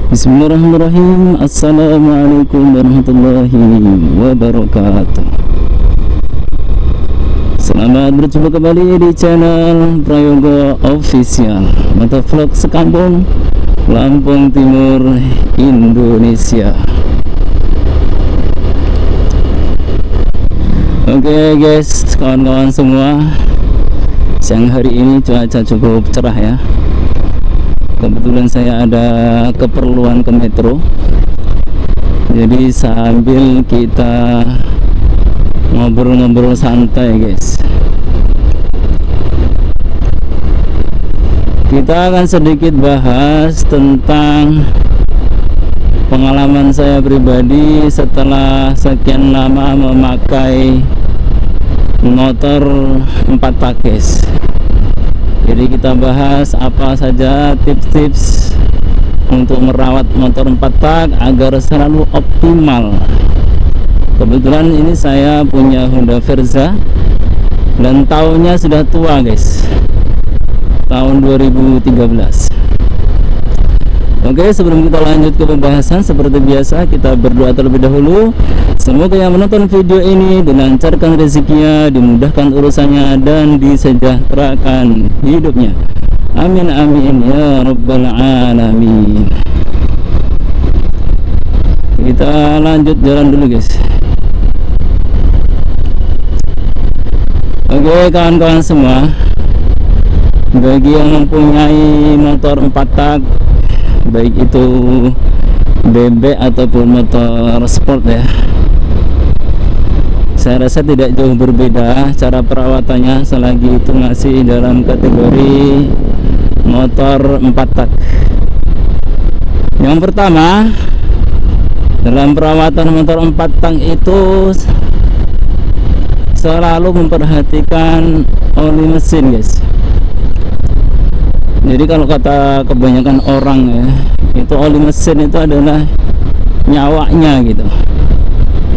Bismillahirrahmanirrahim. Assalamualaikum warahmatullahi wabarakatuh. Selamat berjumpa kembali di channel Prayogo Official, motovlog sekampung Lampung Timur, Indonesia. Oke guys, kawan-kawan semua, siang hari ini cuaca cukup cerah ya. Kebetulan saya ada keperluan ke metro, jadi sambil kita ngobrol-ngobrol santai guys, kita akan sedikit bahas tentang pengalaman saya pribadi setelah sekian lama memakai motor 4 tak guys. Jadi kita bahas apa saja tips-tips untuk merawat motor 4 tak agar selalu optimal. Kebetulan ini saya punya Honda Verza dan tahunnya sudah tua guys, tahun 2013. Oke, sebelum kita lanjut ke pembahasan, seperti biasa kita berdoa terlebih dahulu. Semoga yang menonton video ini dilancarkan rezekinya, dimudahkan urusannya, dan disejahterakan hidupnya. Amin amin ya rabbal alamin. Kita lanjut jalan dulu guys. Oke kawan-kawan semua, bagi yang mempunyai motor 4 tak, baik itu bebek ataupun motor sport ya, saya rasa tidak jauh berbeda cara perawatannya selagi itu masih dalam kategori motor 4 tak. Yang pertama, dalam perawatan motor 4 tak itu selalu memperhatikan oli mesin guys. Jadi kalau kata kebanyakan orang ya, itu oli mesin itu adalah nyawanya gitu,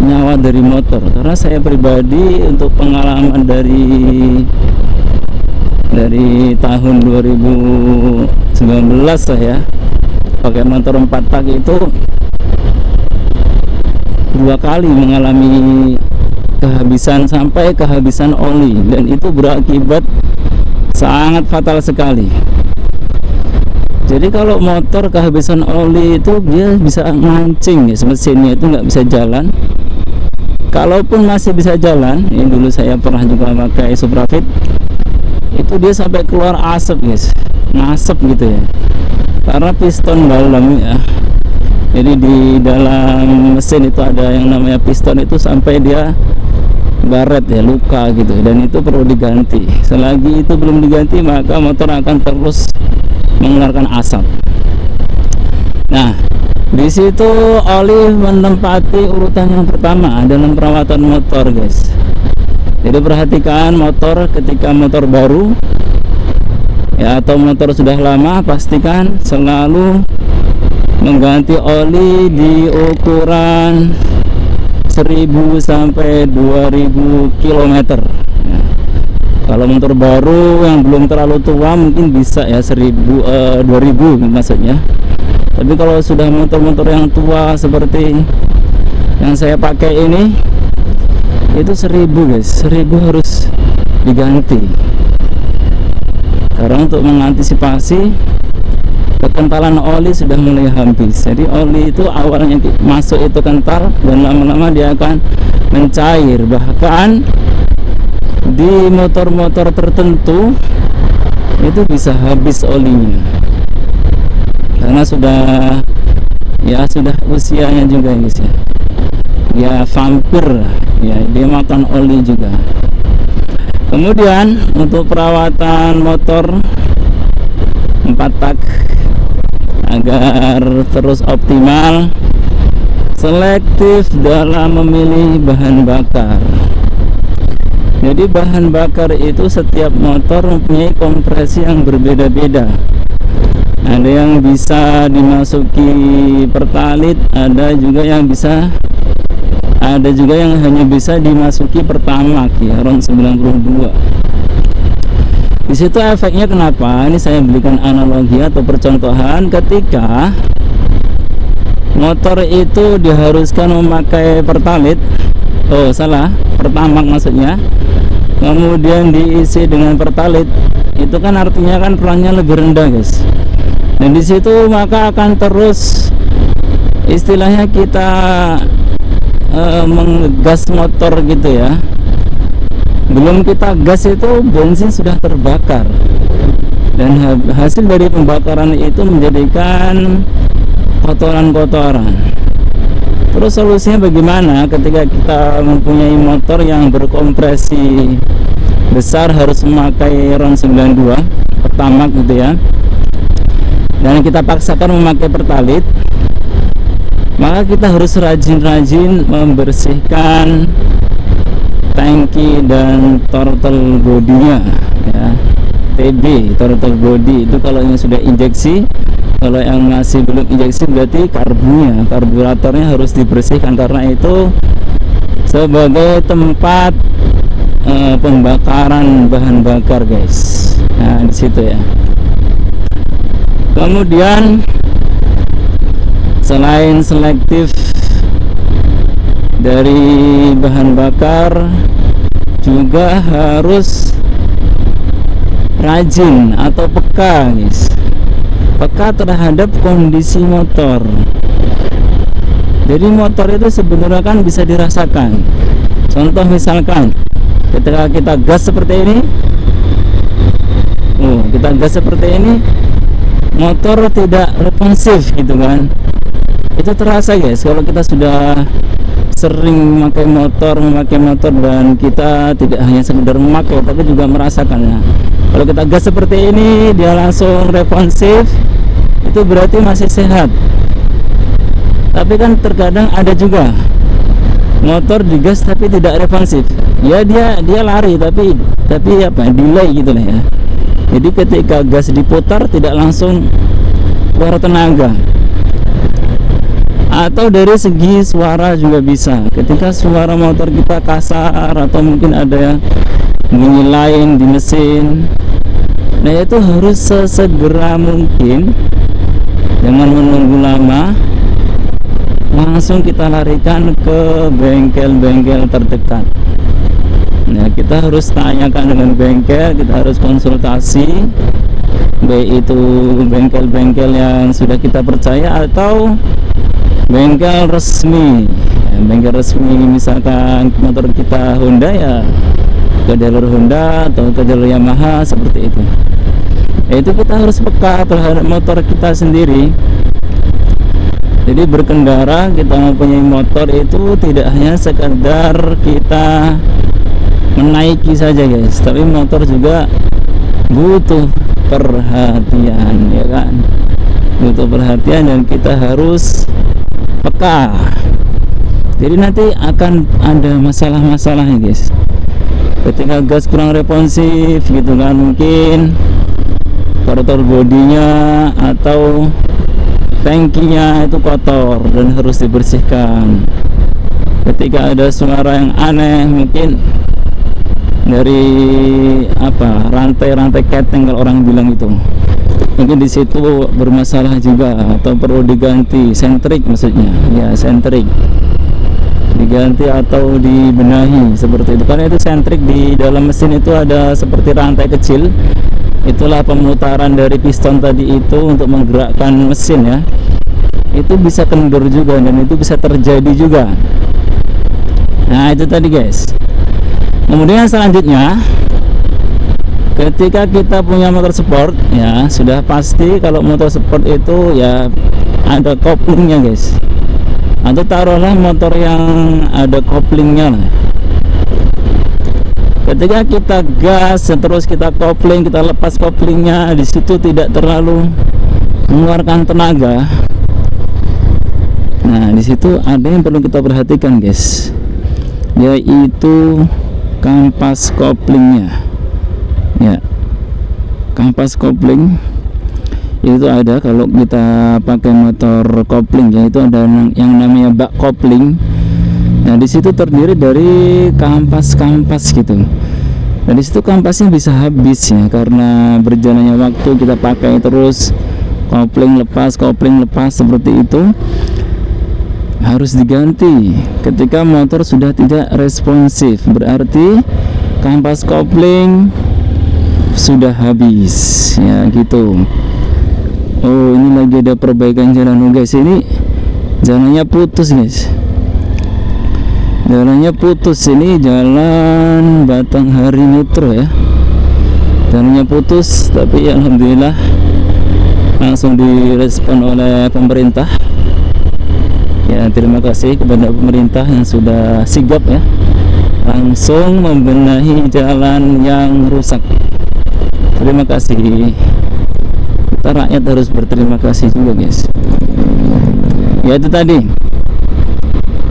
nyawa dari motor. Karena saya pribadi untuk pengalaman dari tahun 2019 saya pakai motor 4 tak itu 2 kali mengalami sampai kehabisan oli, dan itu berakibat sangat fatal sekali. Jadi kalau motor kehabisan oli itu dia bisa mancing ya, mesinnya itu nggak bisa jalan. Kalaupun masih bisa jalan, ini dulu saya pernah juga pakai Suprafit, itu dia sampai keluar asap guys, ngasep gitu ya, karena piston dalam ya. Jadi di dalam mesin itu ada yang namanya piston, itu sampai dia baret ya, luka gitu, dan itu perlu diganti. Selagi itu belum diganti, maka motor akan terus mengeluarkan asap. Nah, di situ oli menempati urutan yang pertama dalam perawatan motor guys. Jadi perhatikan motor ketika motor baru ya, atau motor sudah lama, pastikan selalu mengganti oli di ukuran 1000 sampai 2000 km. Kalau motor baru yang belum terlalu tua mungkin bisa ya 2000 maksudnya. Tapi kalau sudah motor-motor yang tua seperti yang saya pakai ini, itu 1000 guys, 1000 harus diganti. Karena untuk mengantisipasi kekentalan oli sudah mulai habis. Jadi oli itu awalnya masuk itu kental, dan lama-lama dia akan mencair. Bahkan di motor-motor tertentu itu bisa habis olinya karena sudah usianya juga guys ya. Ya vampir ya, dia makan oli juga. Kemudian untuk perawatan motor 4 tak agar terus optimal, selektif dalam memilih bahan bakar. Jadi bahan bakar itu setiap motor mempunyai kompresi yang berbeda-beda. Ada yang bisa dimasuki Pertalite, ada juga yang hanya bisa dimasuki Pertamax ya, RON 92. Di situ efeknya kenapa? Ini saya berikan analogi atau percontohan ketika motor itu diharuskan memakai pertalite, oh salah, pertamax maksudnya, kemudian diisi dengan pertalite, itu kan artinya kan perannya lebih rendah guys. Dan di situ maka akan terus istilahnya kita menggas motor gitu ya. Belum kita gas itu bensin sudah terbakar, dan hasil dari pembakaran itu menjadikan kotoran-kotoran. Terus solusinya bagaimana ketika kita mempunyai motor yang berkompresi besar, harus memakai RON 92 pertamax gitu ya, dan kita paksakan memakai pertalite, maka kita harus rajin-rajin membersihkan tangki dan throttle bodinya ya. TB, throttle body itu kalau yang sudah injeksi. Kalau yang masih belum injeksi berarti karbunya, karburatornya harus dibersihkan, karena itu sebagai tempat pembakaran bahan bakar guys. Nah di situ ya. Kemudian selain selektif dari bahan bakar, juga harus rajin atau peka guys, peka terhadap kondisi motor. Jadi motor itu sebenarnya kan bisa dirasakan. Contoh misalkan ketika kita gas seperti ini, kita gas seperti ini, motor tidak responsif gitu kan. Itu terasa guys kalau kita sudah sering memakai motor dan kita tidak hanya sekedar memakai tapi juga merasakannya. Kalau kita gas seperti ini dia langsung responsif, itu berarti masih sehat. Tapi kan terkadang ada juga motor digas tapi tidak responsif. Ya dia lari tapi apa? Delay gitu lah ya. Jadi ketika gas diputar tidak langsung keluar tenaga. Atau dari segi suara juga bisa. Ketika suara motor kita kasar atau mungkin ada bunyi lain di mesin, nah itu harus sesegera mungkin, jangan menunggu lama, langsung kita larikan ke bengkel-bengkel terdekat. Nah kita harus tanyakan dengan bengkel, kita harus konsultasi, baik itu bengkel-bengkel yang sudah kita percaya atau bengkel resmi. Bengkel resmi misalkan motor kita Honda ya ke jalur Honda atau ke jalur Yamaha seperti itu. Itu kita harus peka terhadap motor kita sendiri. Jadi berkendara kita mempunyai motor itu tidak hanya sekedar kita menaiki saja guys, tapi motor juga butuh perhatian ya kan, butuh perhatian dan kita harus peka. Jadi nanti akan ada masalah-masalahnya guys. Ketika gas kurang responsif gitu kan, mungkin throttle bodinya atau tangkinya itu kotor dan harus dibersihkan. Ketika ada suara yang aneh, mungkin dari apa, rantai-rantai keteng kalau orang bilang itu, mungkin di situ bermasalah juga atau perlu diganti sentrik, maksudnya ya sentrik diganti atau dibenahi seperti itu, karena itu sentrik di dalam mesin itu ada seperti rantai kecil, itulah pemutaran dari piston tadi itu untuk menggerakkan mesin ya, itu bisa kendor juga dan itu bisa terjadi juga. Nah itu tadi guys. Kemudian selanjutnya ketika kita punya motor sport ya, sudah pasti kalau motor sport itu ya ada koplingnya guys, atau taruhlah motor yang ada koplingnya lah. Ketika kita gas terus kita kopling, kita lepas koplingnya, di situ tidak terlalu mengeluarkan tenaga. Nah di situ ada yang perlu kita perhatikan guys, yaitu kampas koplingnya ya. Kampas kopling itu ada kalau kita pakai motor kopling, yaitu ada yang namanya bak kopling. Nah di situ terdiri dari kampas-kampas gitu. Dan di situ kampasnya bisa habis ya, karena berjalannya waktu kita pakai terus kopling lepas seperti itu. harus diganti ketika motor sudah tidak responsif, berarti kampas kopling sudah habis ya gitu. Oh, ini lagi ada perbaikan jalan guys, ini jalannya putus guys, jalannya putus, ini jalan Batanghari Metro ya, jalannya putus, tapi alhamdulillah langsung direspon oleh pemerintah ya. Terima kasih kepada pemerintah yang sudah sigap ya, langsung membenahi jalan yang rusak. Terima kasih, kita rakyat harus berterima kasih juga guys. Ya itu tadi,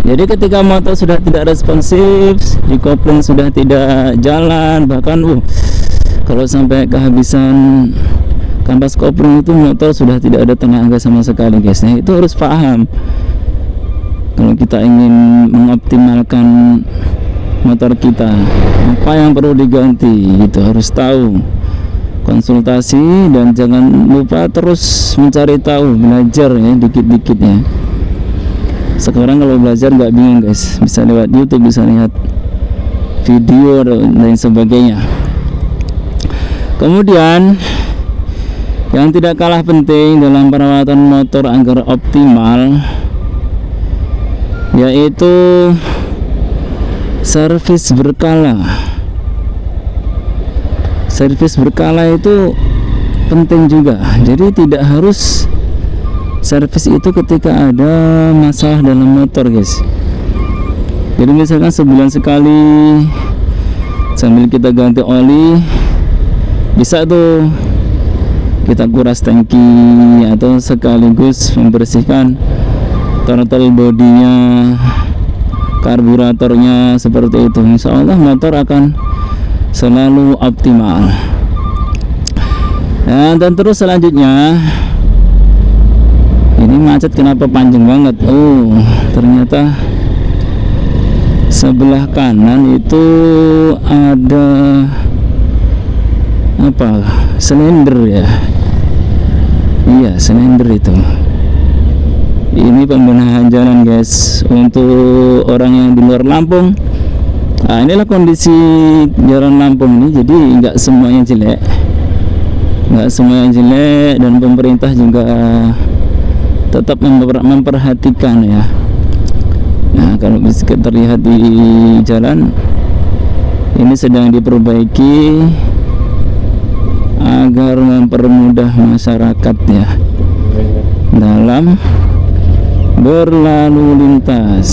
jadi ketika motor sudah tidak responsif, di kopling sudah tidak jalan, bahkan kalau sampai kehabisan kampas kopling itu motor sudah tidak ada tenaga sama sekali guys. Nah itu harus paham, kalau kita ingin mengoptimalkan motor kita, apa yang perlu diganti itu harus tahu, konsultasi, dan jangan lupa terus mencari tahu, belajar ya dikit-dikit ya. Sekarang kalau belajar nggak bingung guys, bisa lewat YouTube, bisa lihat video dan sebagainya. Kemudian yang tidak kalah penting dalam perawatan motor agar optimal yaitu servis berkala. Servis berkala itu penting juga. Jadi tidak harus servis itu ketika ada masalah dalam motor guys. Jadi misalkan sebulan sekali sambil kita ganti oli, bisa tuh kita kuras tangki atau sekaligus membersihkan throttle bodinya, karburatornya, seperti itu. Insya Allah motor akan selalu optimal. Nah, dan terus selanjutnya, ini macet kenapa panjang banget? Oh, ternyata sebelah kanan itu ada apa? Silinder ya. Iya, silinder itu. Ini pembenahan jalan guys untuk orang yang di luar Lampung. Nah, inilah kondisi jalan Lampung ini. Jadi nggak semuanya jelek, dan pemerintah juga tetap memperhatikan ya. Nah, kalau bisa terlihat di jalan ini sedang diperbaiki agar mempermudah masyarakat ya dalam berlalu lintas.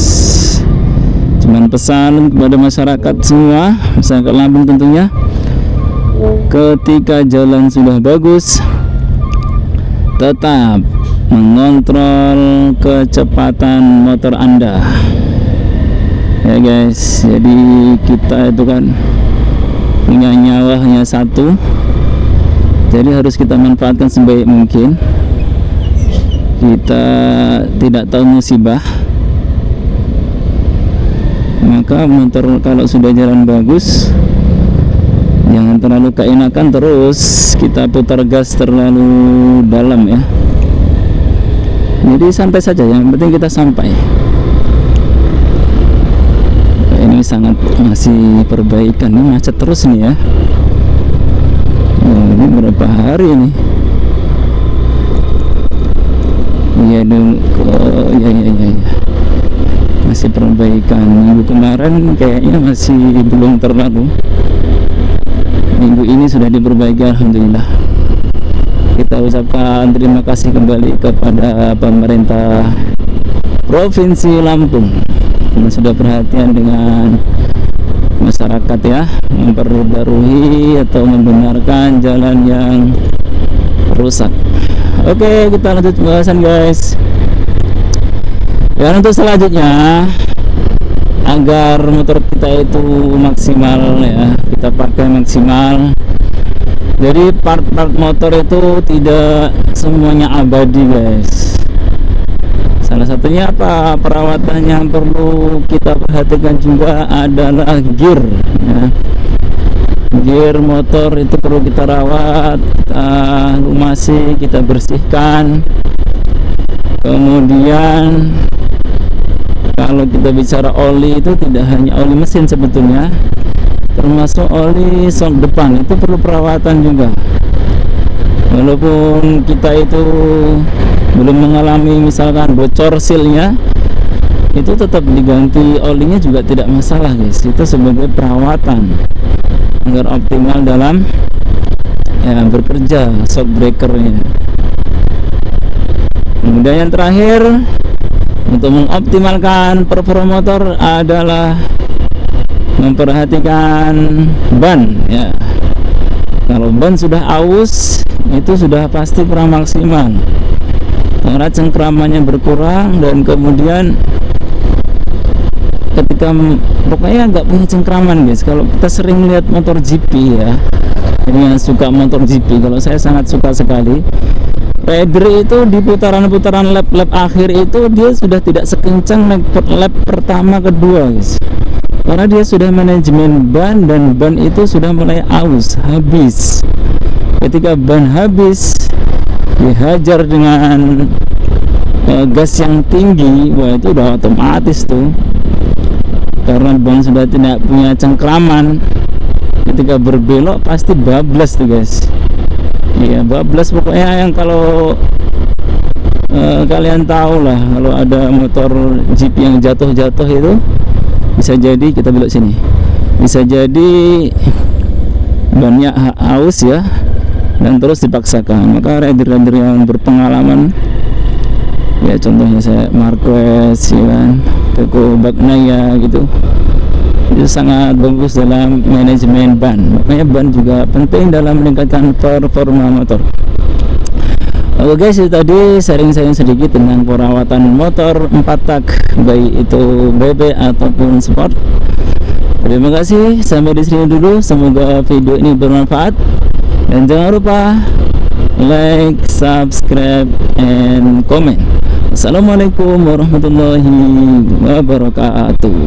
Cuman pesan kepada masyarakat semua, masyarakat Lampung tentunya, ketika jalan sudah bagus, tetap mengontrol kecepatan motor Anda ya guys. Jadi kita itu kan punya nyawa hanya satu, jadi harus kita manfaatkan sebaik mungkin. Kita tidak tahu musibah, maka motor kalau sudah jalan bagus jangan terlalu keenakan terus kita putar gas terlalu dalam ya. Jadi santai saja, yang penting kita sampai. Ini sangat masih perbaikan, ini macet terus nih ya. Oh, ini berapa hari ini? Iya dulu, iya. Masih perbaikan. Minggu kemarin kayaknya masih belum terlalu. Minggu ini sudah diperbaiki, alhamdulillah. Kita ucapkan terima kasih kembali kepada pemerintah Provinsi Lampung yang sudah perhatian dengan masyarakat ya, memperbarui atau membenarkan jalan yang rusak. Oke, kita lanjut pembahasan guys. Dan untuk selanjutnya, agar motor kita itu maksimal ya, kita pakai maksimal. Jadi part-part motor itu tidak semuanya abadi guys. Salah satunya apa? Perawatan yang perlu kita perhatikan juga adalah gear ya. Gear motor itu perlu kita rawat, kita lumasi, kita bersihkan. Kemudian Kalau kita bicara oli itu tidak hanya oli mesin sebetulnya, termasuk oli shock depan itu perlu perawatan juga. Walaupun kita itu belum mengalami misalkan bocor sealnya, itu tetap diganti olinya juga tidak masalah guys. Itu sebagai perawatan agar optimal dalam bekerja shock breakernya. Kemudian yang terakhir, untuk mengoptimalkan performa motor adalah memperhatikan ban ya. Kalau ban sudah aus, itu sudah pasti kurang maksimal, karena cengkramannya berkurang. Dan kemudian ketika pokoknya nggak punya cengkraman guys. Kalau kita sering lihat motor GP ya, ini yang suka motor GP, kalau saya sangat suka sekali, rider itu di putaran-putaran lap akhir itu dia sudah tidak sekencang lap pertama kedua guys, karena dia sudah manajemen ban, dan ban itu sudah mulai aus, habis. Ketika ban habis, dihajar dengan gas yang tinggi, wah itu udah otomatis tuh, karena ban sudah tidak punya cengkraman. Ketika berbelok pasti bablas tuh guys. Iya, bablas pokoknya. Yang kalau kalian tahu lah, kalau ada motor Jeep yang jatuh-jatuh itu, bisa jadi kita belok sini, bisa jadi bannya aus ya, dan terus dipaksakan. Maka rider-rider yang berpengalaman ya, contohnya saya Marquez ya kan, Peko Bagnaia gitu, itu sangat bagus dalam manajemen ban. Makanya ban juga penting dalam meningkatkan performa motor. Oke guys, itu tadi sharing-sharing sedikit tentang perawatan motor 4 tak, baik itu BB ataupun sport. Terima kasih, sampai di sini dulu. Semoga video ini bermanfaat, dan jangan lupa like, subscribe, and comment. Assalamualaikum warahmatullahi wabarakatuh.